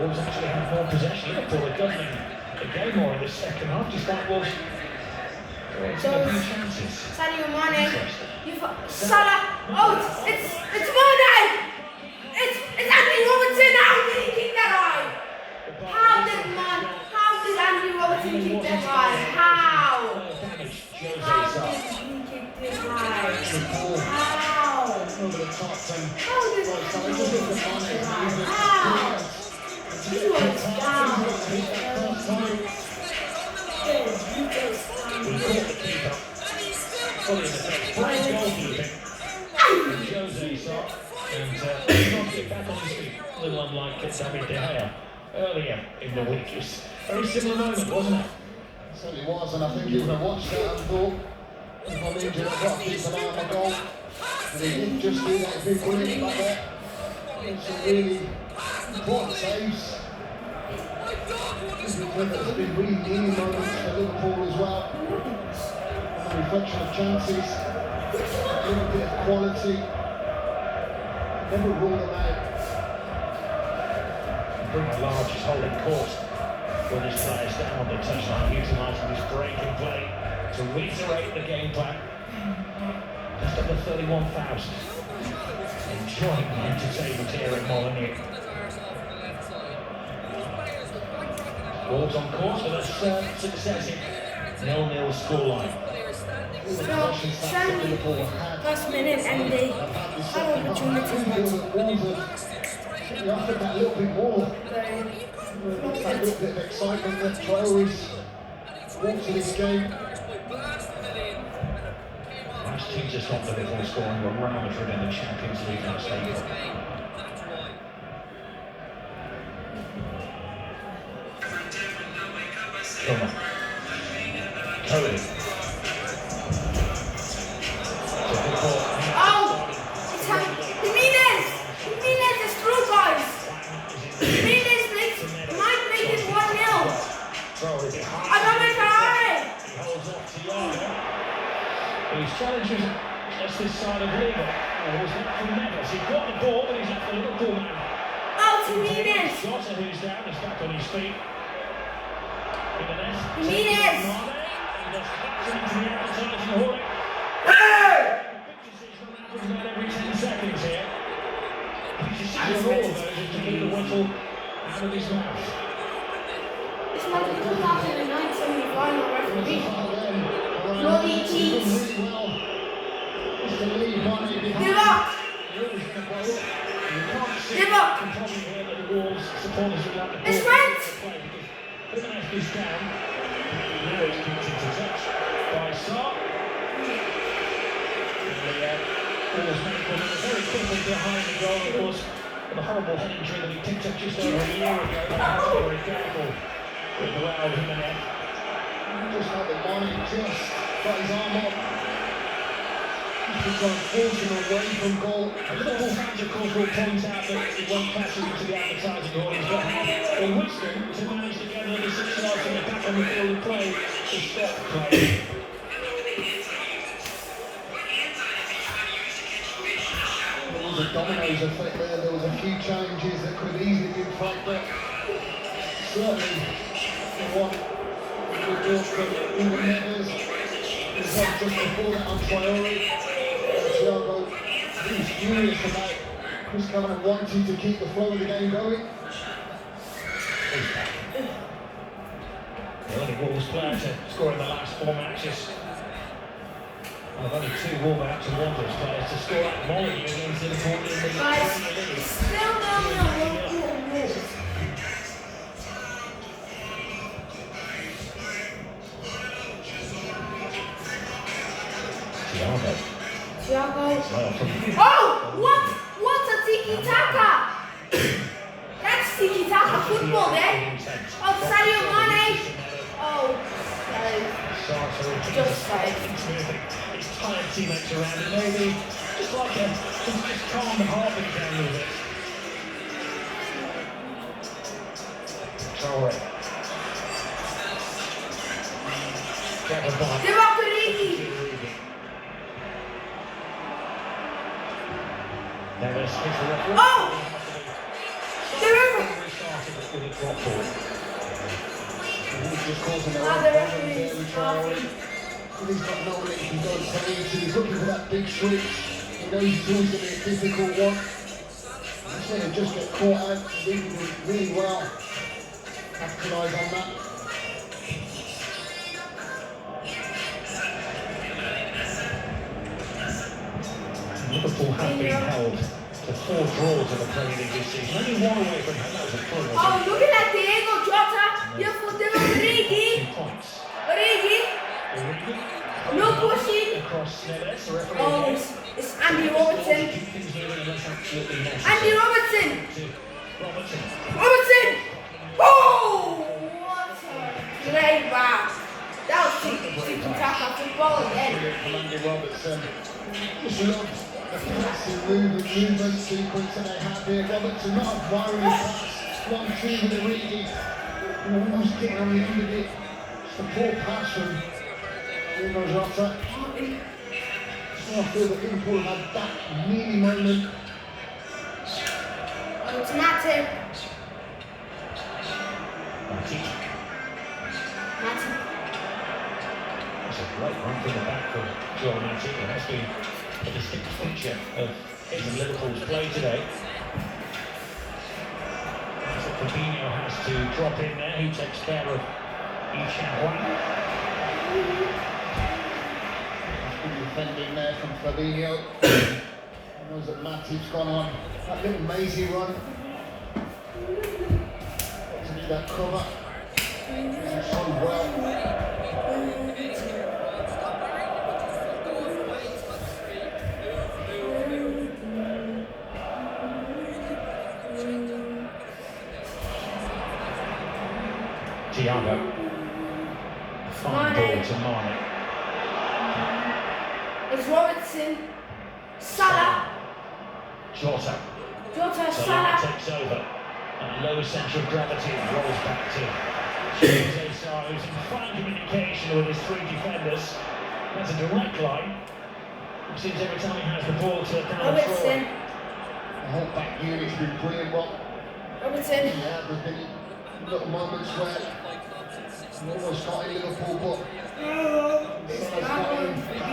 Wolves actually have more possession. Liverpool are dominating the game more in the second half, despite Wolves creating a few chances. Sadio Mane. Salah. Oh, it's Mane. It's Andy Robertson. How did he kick that high? How did Andy Robertson kick that high? How did he kick it high? How? Over the top and How did right he side, kick just it hit the money. high? How? He was down. He was down. Fully in the face. Great goalkeeping. Jose saw and not get back on his feet. A little unlike David De Gea earlier in the week. It was a very similar moment, wasn't it? It certainly was, and I think you would have watched that and thought, if I'm injured, I've got to keep an eye on my goal. And he didn't just do that, he's been brilliant back there. It's some really important saves. There's been really needy moments for Liverpool as well. A reflection of chances, a little bit of quality. Never rule them out. Bruno Lage is holding court with his players down on the touchline, utilising this breaking play to reiterate the game plan. Just under 31,000. Enjoying the entertainment here at Molineux. Wolves on course with a third successive 0-0 scoreline. Last minute and they had opportunities. You offered that little bit more. That little bit of excitement that Traore's brought to this game. Last team just got Liverpool scoring a Real Madrid in the Champions League last April. Come on. Cody. Oh! It's Jimenez! Jimenez is through, guys! Jimenez might make it 1-0. Another try! He holds off Thiago. His challenge was just this side of Liga. Oh, was that from Neves? He got the ball, but he's left the Liverpool man. Oh, Jimenez! Jota, who's down, is back on his feet. Jimenez! And just cuts it into the advertising hornet. Hey! Every 10 seconds here. You should see all of those to keep the whistle out of his mouth. It's like the 2009 semi-final referee. Bloody cheats. Give up! Give up! It's Trent! Jimenez is down. Now it's kicked into touch by Sarr. Ball's made very quickly behind the goal, of course, with a horrible head injury that he picked up just over a year ago. They had to be very careful with Raul Jimenez. Just had the money, just got his arm up. He's gone forcing away from goal. Liverpool fans, of course, will point out that it won't pass into the advertising audience, but for wisdom to manage to gather the 6 yards from the back on the field of play to stop play. There was a dominoes effect there was a few challenges that could have easily been flagged up. Certainly, the one with George from England Nevers, his head just before that on Traore. Thiago, he was furious about Chris Kavanagh wanting to keep the flow of the game going. The only Wolves player to score in the last 4 matches. Well, only 2 Wolverhampton Wanderers players to score at Molineux against Liverpool in the Guys, Premier League. still down the Wolves. Thiago. Oh! What's a tiki-taka? That's tiki-taka football there. Oh, Sadio Mane. Oh, just like. His tired teammates around it, maybe just like just calm the heart down a little bit. Traore. Clever ball. Democracy. Neves hits the referee. Oh! The river. with it drop forward. He's just causing their own Other problems there referees with Traore. He's got no one that he can go and play into. He's looking for that big switch. He knows it's always going to be a difficult one. He's going to just get caught out really well. Capitalise on that. Liverpool have been held to 4 draws in the Premier League this season. Only 1 away from home. That was a full one. Oh, look at that Diego Jota. You're for them, Origi. 2 points. Origi. Origi. No pushing. Across Neves, the referee. Oh, it's Andy Robertson. Keep things moving, and that's absolutely necessary. Andy Robertson. To Robertson. Robertson. Oh, what a great back. That was ticky taka football again. From Andy Robertson. Just love the passive movement sequence that they have here. Robertson, not a worrying pass. 1-2 with Origi. Almost getting on the end of it. Just a poor pass from Diego Jota. So I feel that Liverpool have had that mini moment. Oh, it's Matip. Matip. Matip. That's a great run from the back for Joel Matip. It has been a distinct feature of his and Liverpool's play today. So Fabinho has to drop in there. He takes care of Ishan. Good defending there from Fabinho. He knows that Matip's gone on that little mazy run. To do that cover. He's done well. Thiago. Fine ball to Mane. It's Robertson. Salah. Jota. Jota, Salah Salah. takes over. And low centre of gravity rolls back to Jose Sarr, who's in fine communication with his 3 defenders. That's a direct line. It seems every time he has the ball to down the Robertson. The whole back unit's been brilliant, but Robertson. yeah, there's been little moments where we almost got in Liverpool, but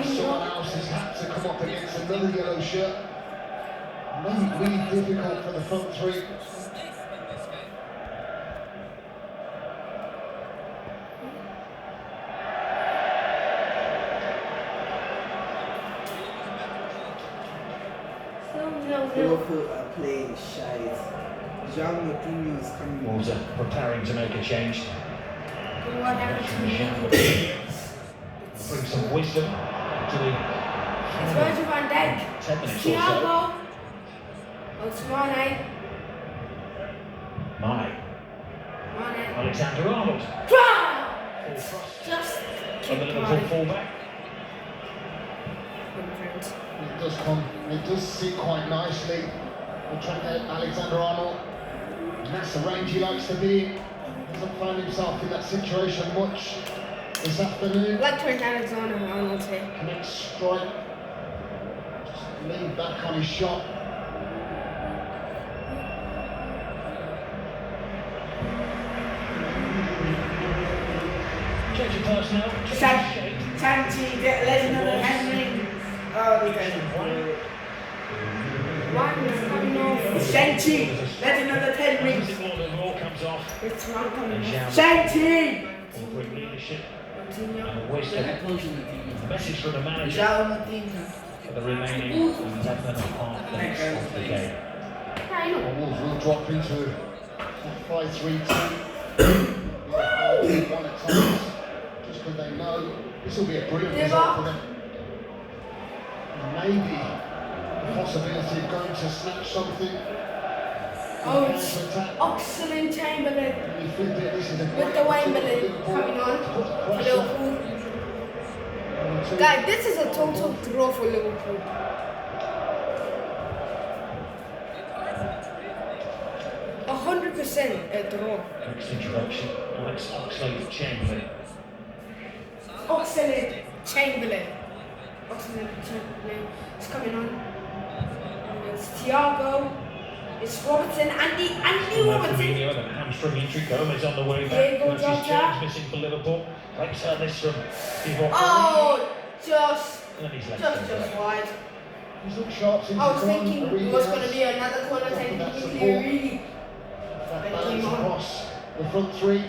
someone else has had to come up against another yellow shirt. Made it really difficult for the front 3. Liverpool are playing shite. Jean Martino is coming. Walter preparing to make a change. What happened to me? Bring some wisdom to the It's Virgil van Dijk. 10 minutes or so. Thiago. Oh, it's Mane. Mane. Alexander Arnold. Try! Full thrust Just from the keep Liverpool going. fullback. It does sit quite nicely. We're trying to Alexander Arnold. And that's the range he likes to be in. Hasn't found himself in that situation much this afternoon. Like Trent Alexander-Arnold here. Connect strike. Just lean back on his shot. Change of personnel. Santi, get legend of the Henry. Oh, the legend. One is coming off. Santi, legend of the 10 rings. The ball comes off. It's one coming off. Santi! Will bring leadership Continue. and wisdom. A message from the manager Jean Martino. for the remaining 11.5 minutes of the game. I know. The Wolves will drop into a 5-3-2. One at times, just because they know this will be a brilliant result for them. Maybe the possibility of going to snatch something. Oh, it's Oxlade Chamberlain with the Wembley coming on for Liverpool. Guys, this is a total draw for Liverpool. A 100% a draw. Next introduction, Alex Oxlade Chamberlain. Oxlade Chamberlain. Oxlade Chamberlain is coming on. And it's Thiago. It's Robertson, Andy Robertson. Fabinho, the hamstring injury. Gomez on the way back. Diego Curtis Jota. Jones missing for Liverpool. Let's turn this from Divock. Oh, just And he's left wide. He's looked sharp since I was he's gone. thinking it Origi was has. going to be another corner taken That's quickly. support. Really. That balance across the front three.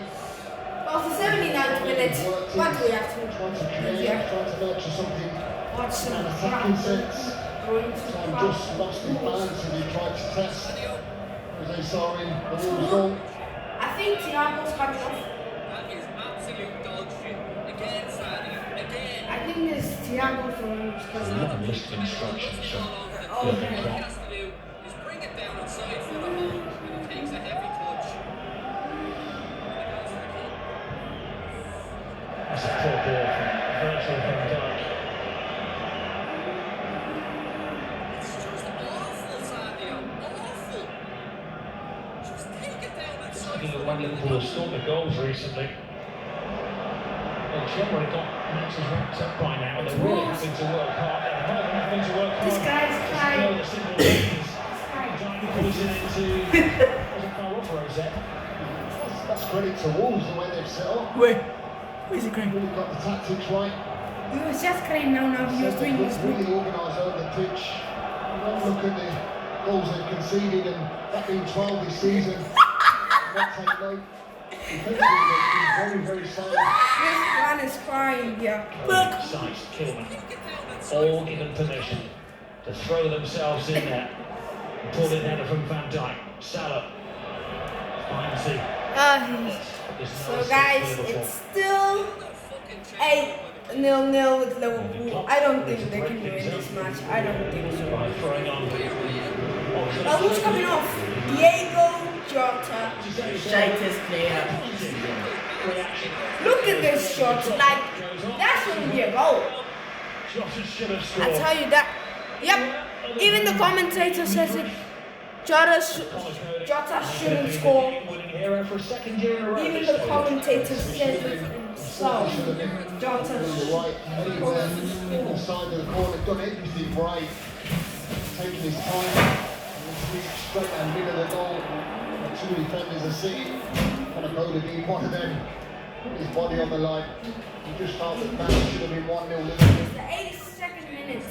After 79th minute, what do we have to Trying to do create, here? trying to nurture something. Watch some An attacking sense. going to Time the just lost his balance and he tried to test. As they saw in the Wolves goal. I think Thiago's coming off. That is absolute dog shit. Again, Sadio. Again. I think there's Thiago from There's a long list of instructions from Oh, Jurgen All he Klopp. has to do is bring it down inside for the hole, and he takes a heavy touch. That's a poor ball from Virgil van Dijk. It's just awful, Sadio. Awful. Just take it down Just inside looking for at the when Liverpool have scored the goals recently. Well, generally got matches wrapped up by now, and they're really having to work hard. They're not having to work hard. This guy's trying. The simple things. Dijk pulls it into. Wasn't far off Rosette. That's credit to Wolves the way they've set up. Where's it going? Really got the tactics right. He was just crying now. He was doing this. Really organised over the pitch. You don't look at the goals they've conceded, and that being 12 this season. Not take note. Defensively, they've been very, very solid. This man is crying here. Size, Kilman. All given permission to throw themselves in there. Pull it header from Van Dijk. Salah finds the. So guys, it's still 8-0 with Liverpool. I don't think they can win this match. I don't think so. By throwing on. Who's coming off? Diego Jota. Shitest player. Look at this shot. Like, that shouldn't be a goal. Jota should have I scored. tell you that. Yep. Even the commentator says it. Jota shouldn't score. Winning hero for a second year in a row. Even the commentator says it himself. Jota You're right. Anywhere inside of the corner, done everything right. Taking his time. Straight down the middle of the goal. The two defenders are sitting. On a goal to be one of them. Put his body on the line. He just felt that that should have been 1-0 Liverpool. the 82nd minute.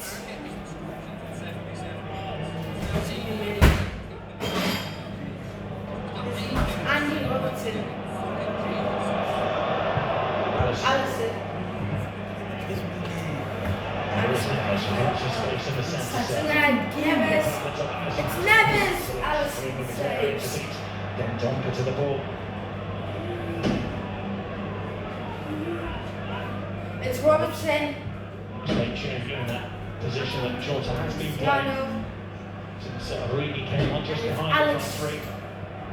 Andy Robertson. Allison. It's Neves. Allison saves. Then Donker to the ball. It's Robertson. Great change in that position that Jota has been playing Cristiano. since Origi came on just behind the Alex. front three.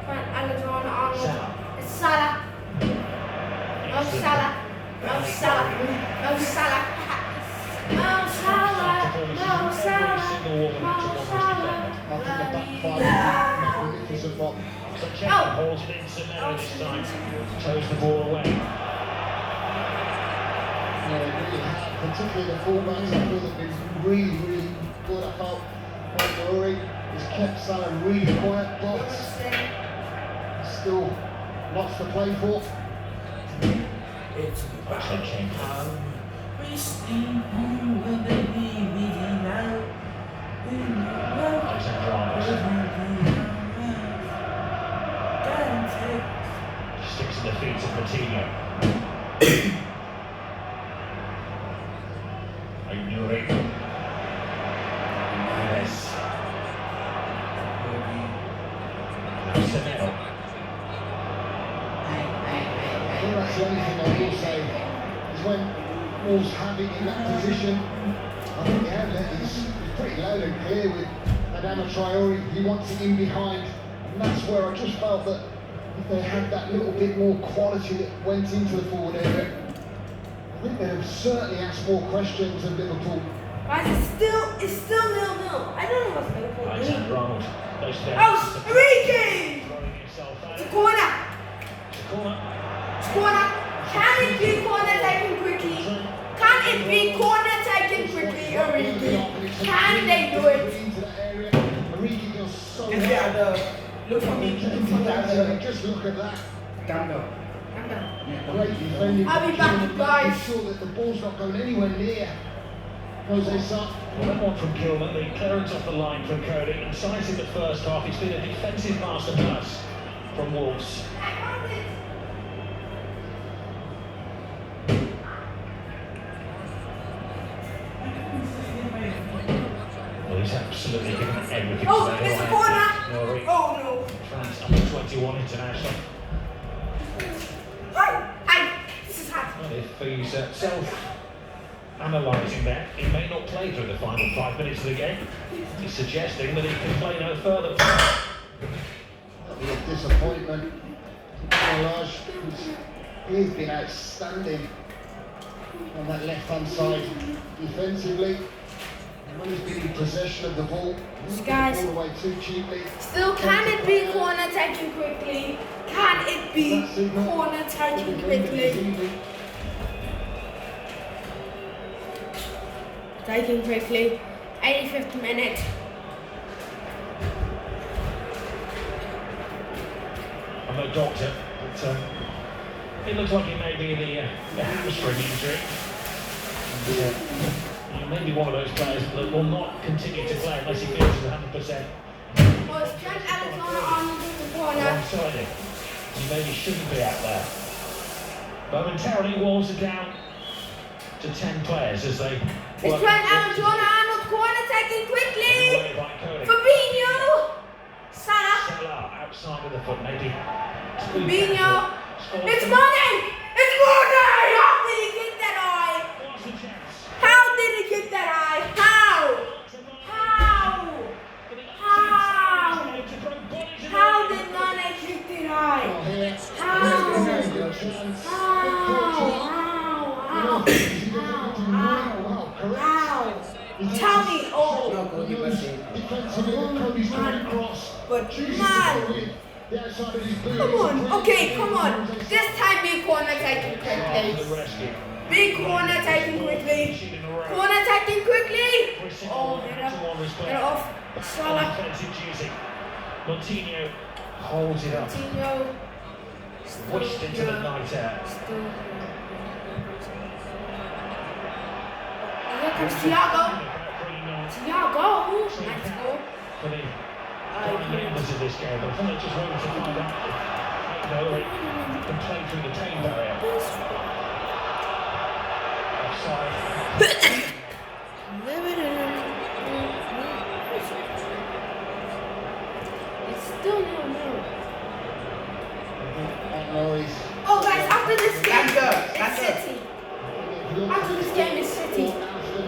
Alexander Arnold. Salah. It's Salah. No Salah. No Salah. No Salah. No Salah. No Salah. No Salah. I think the back five magnificent one. So Chelsea holds it in Semedo this time. Throws the ball away. Yeah, they really have, particularly the fullbacks. I feel they've been really, really good. I felt Murray has kept Salah really quiet, but still lots to play for. It's Excellent change. we sleep when they leave me now. Alexander Arnold sticks in the feet of Coutinho. Nuri. Yes. Semedo. I think that's the only thing I will say is when Wolves have it in that position, I think the outlet is pretty loud and clear with Adama Traore. He wants it in behind, and that's where I just felt that if they had that little bit more quality that went into the forward area, I think they'd have certainly asked more questions of Liverpool. Guys, it's still 0-0. I don't know what's Liverpool doing. Alexander Arnold. Oh, Origi! It's a corner. It's corner. Can it be corner taken quickly? Can it be corner taken quickly, Origi? Can they do it? Is it at the? Look for me. Look for the. Just look at that. Gandalf. Great defending. I'll be back, guys. Make sure that the ball's not going anywhere near Jose Sa. Well, that one from Kilman, the clearance off the line from Cody, and sizing the first half, it's been a defensive masterclass from Wolves. Well, he's absolutely given everything. Oh, today. it's a corner. Norrie, Oh no. France under 21 international. This is hard. Well, if he's self-analysing that, he may not play through the final 5 minutes of the game. He's suggesting that he can play no further. That'll be a disappointment. Mirage, he's been outstanding on that left-hand side defensively. When he's been in possession of the ball, Guys. all the way too cheaply. Still, can it be corner taken quickly? Can it be corner taken quickly? Taken quickly. 85th minute. I'm no doctor, but it looks like it may be the hamstring injury. And, he may be one of those players that will not continue to play unless he feels he's 100%. Was Trent Alexander-Arnold in the corner? One-sided. He maybe shouldn't be out there. Momentarily, Wolves are down to 10 players as they. It's Trent Alexander-Arnold corner taken quickly. By Cody. Fabinho. Salah. Salah outside of the foot, maybe. Fabinho. It's Mane. It's Mane. How did he get that eye? What's the chance? How did he get that eye? How? How did Mane get that eye? How? Tell me, oh. But man, come on, okay, come on. This time big corner taking quickly. Big corner taking quickly. Corner taking quickly. Oh, get off. Salah. Montinho holds it up. Coutinho. Wished into the night out. Here comes Thiago. Thiago. Nice goal. For the members of this game, but I think they're just waiting to find out if they can play through the tame barrier. Offside. It's still no. Oh guys, after this game, it's City. After this game, it's City.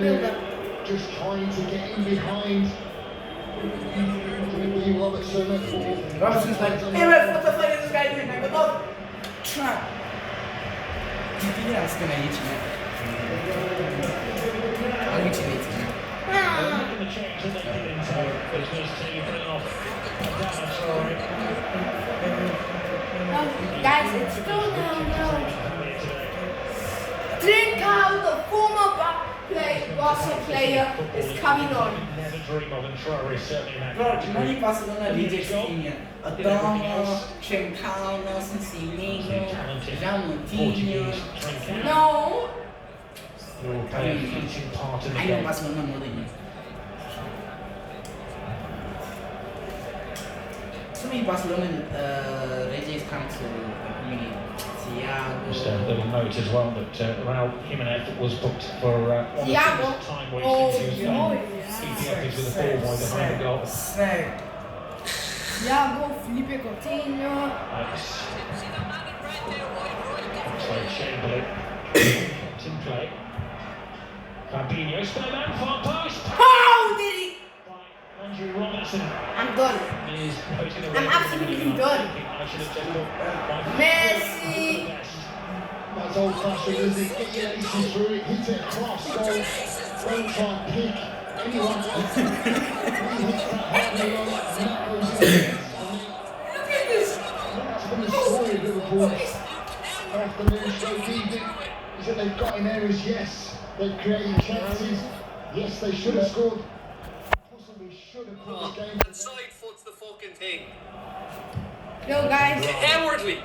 Build up. Just trying to get in behind. Robertson Robertson's like, hey, what the fuck is this guy doing? Like, what? Trap. Yeah, it's gonna hit you, man. I'll hit you later, man. The change that they did into business to bring off Guys, it's still no. Trincao, the former Barca player, is coming on. Never dream of, and Traore certainly in that Bro, category. money Barcelona rejects India. Adama, Trincao, Nelson Semedo, Jean Moutinho. No. You'll play a fleeting part in the I know game. Barcelona more than you. So many Barcelona rejects come to Just a Thiago. little note as well that Raul Jimenez was booked for one of the Thiago. first time wasting he was EPF is with the ball boy behind the goal. Thiago, Felipe Coutinho. Played Chamberlain. In play. Fabinho, spin man, far post. How did he? Andrew Robertson I'm done. is posting a I'm absolutely done. I should have just looked by Messi. That's old fashioned, isn't it? Get your aces through it, hit it across, goal. Don't try and pick anyone. Look at this. That's been the story of Liverpool. Afternoon, stroke evening, is that they've got in areas, yes. They've created chances. Yes, they should have scored. Possibly should have put the game. And side foots the fucking Yo, guys. Cowardly.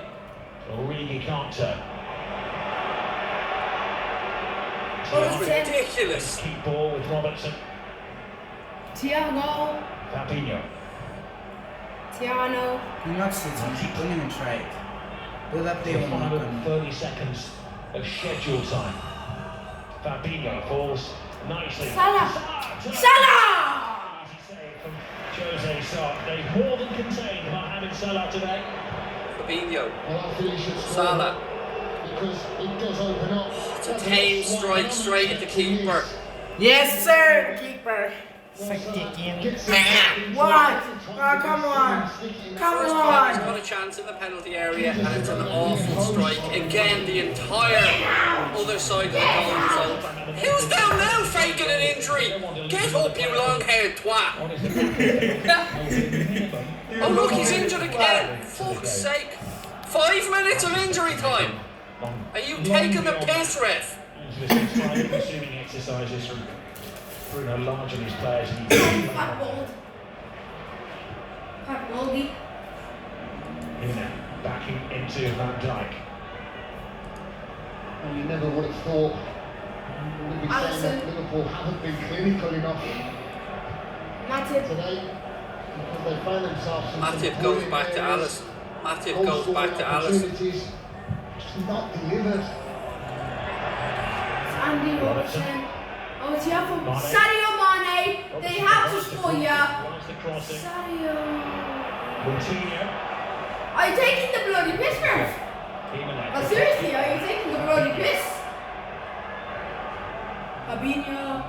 Origi can't turn. Ridiculous. Keep ball with Robertson. Thiago. Fabinho. Tiano. You're not sitting. Don't even try it. Build up there one more. 30 seconds of schedule time. Fabinho falls nicely. Salah. Salah! Easy save from Jose Sarr. They more than contained Mohamed Salah today. Fabinho. Well, I feel he should score Salah. because it does open up. It's a tame strike straight at the keeper. Yes, sir, keeper. What? Oh, come on. Come He's on. got a chance in the penalty area, and it's an awful strike. Again, the entire other side of the goal is open. Who's down now faking an injury? Get up, you long-haired twat. Oh look, he's injured again. Fuck's sake. 5 minutes of injury time. Are you taking the piss, ref? Time-consuming exercises from Bruno Lage and his players. Hot bold. Hot boldy. Now backing into Van Dijk. And you never would have thought we'd be saying Alisson. that Liverpool haven't been clinical enough Matip. today because they find themselves in some Matip goes brilliant back to areas, Alisson. Matip goes back to Alisson. opportunities, just not delivered. Andy Robertson. Oh, Thiago. Sadio Mane. They have to score, yeah. Once the crossing. Sadio. Coutinho. Are you taking the bloody piss, Murph? But seriously, are you taking the bloody piss? Fabinho.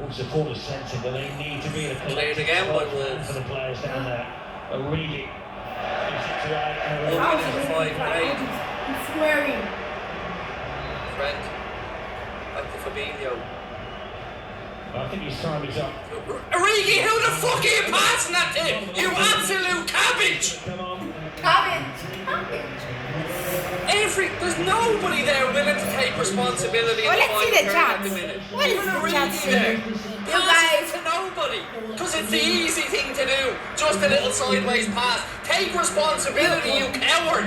All supporters sensing that they need to be the Played again by Wolves. for the players down there. Origi. Gives it to Alex. One minute and 5 8. I'm swearing. Trent. Back to Fabinho. I think his time is up. Origi, who the fuck are you passing that to? You absolute cabbage! Come on. Cabbage. There's nobody there willing to take responsibility in Well, the let's see final the third at chance. the minute. What is Even the Origi chance there. here? You Pass guys. it to nobody. Because it's the easy thing to do. Just a little sideways pass. Take responsibility, you coward!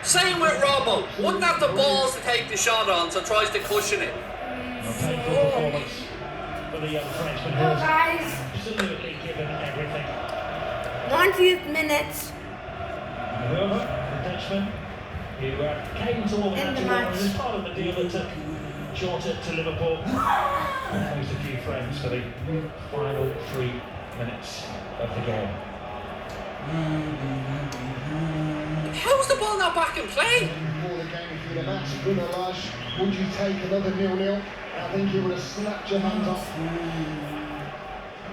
Same with Robbo. Wouldn't have the balls to take the shot on, so tries to cushion it. Painful performance for the young Frenchman who Yo, has guys. absolutely given everything. 90th minute. However, the Dutchman who came to all In the that match. as part of the deal that took Jota to Liverpool. And a few friends for the final 3 minutes of the game. How's the ball not back in play? Before the game, if you'd have asked Bruno Lage, would you take another 0-0? I think he would have snapped your hands off.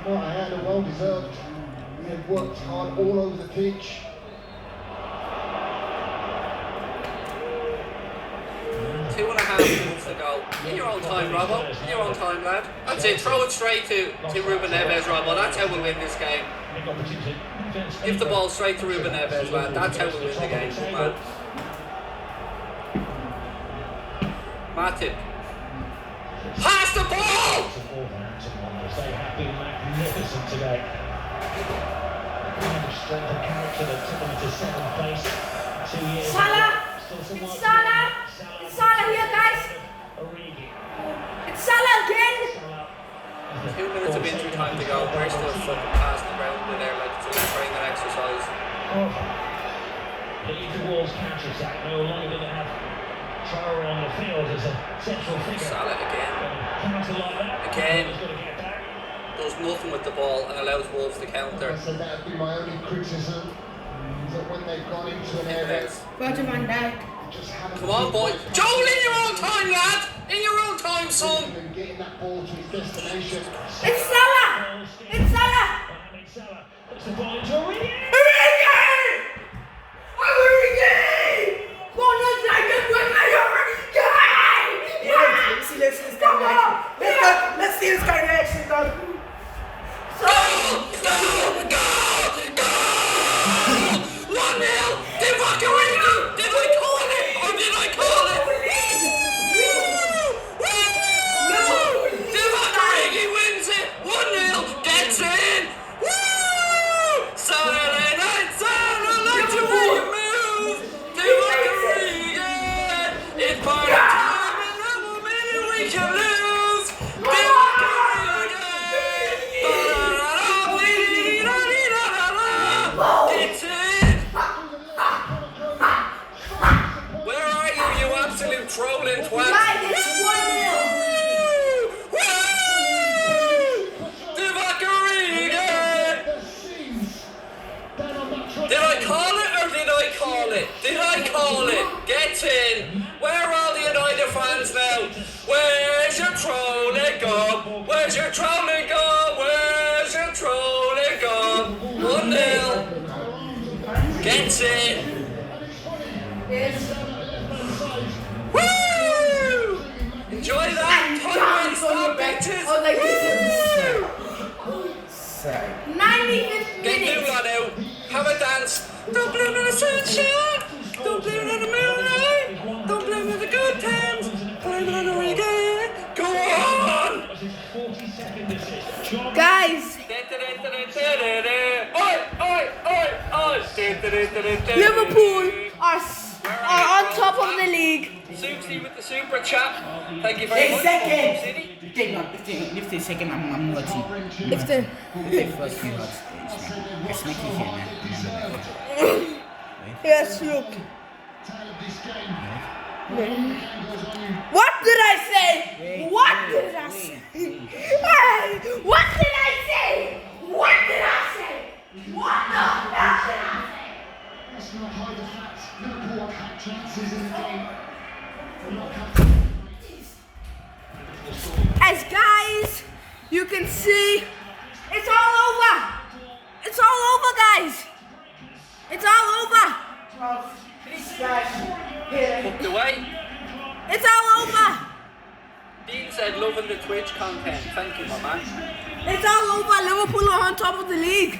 What a header, well deserved. They've worked hard all over the pitch. 2.5 minutes to go. In your own time, Robbo. In your own time, lad. That's it. Throw it straight to Ruben Neves, Robbo. That's how we win this game. Big opportunity. Give the ball straight to Ruben Neves, lad. That's how we win the game, man. Matip. Pass the ball! They have been magnificent today. The strength and character that took them into 7th place 2 years ago. Salah. Still some It's work to Salah. do. It's Salah here, guys. Origi. It's Salah again. 2 minutes of injury time to go. We're still fucking past the ground in there like it's a training exercise. Lead towards counter-attack. No longer going to have Traore on the field as a central figure. Salah again. Counter like that. Again. He's got to get back. Does nothing with the ball and allows Wolves to I counter. said that would be my only criticism, is that when they've gone into an area, Virgil van Dijk. they just haven't Come on, boy. Joel, in your own time, lad. In your own time, son. and getting that ball to his destination. It's Salah. It's Salah. Mohamed Salah puts the ball into Origi. Let's see this guy reaction, dog. Go! Go! Go! Go! 1-0. Did fucking Origi? Did I call it? Or did I call it? Woo! Divock Origi wins it. 1-0. Gets in. Woo! Saturday Gets it. Yes. Woo! Enjoy that. And Time jump waste on your on back. bitches. Oh, like this. Sorry. 95th Get minute. Lula now. Have a dance. Don't blame it on the sunshine. Don't blame it on the moonlight. Don't blame it on the good times. Blame it on the reggae. Go on. Guys, Liverpool are on top of the league. Susie with the super chat. Thank you very A much. second. City. Lift a second, I'm naughty. Lift it. Lift first, you not. It's Mickey here, man. Yes, look. What did I say? What did I say? Hey, what did I say? What did I say? What the hell did I say? Let's not hide the fact Liverpool have had chances in the game. As guys, you can see, it's all over. It's all over, guys. It's all over. Hooked away. It's all over. Dean said loving the Twitch content. Thank you, my man. It's all over. Liverpool are on top of the league.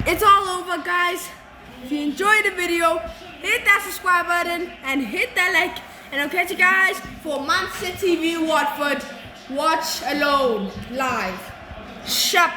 It's all over, guys. If you enjoyed the video, hit that subscribe button and hit that like. And I'll catch you guys for Man City v Watford. Watch alone live. Shut.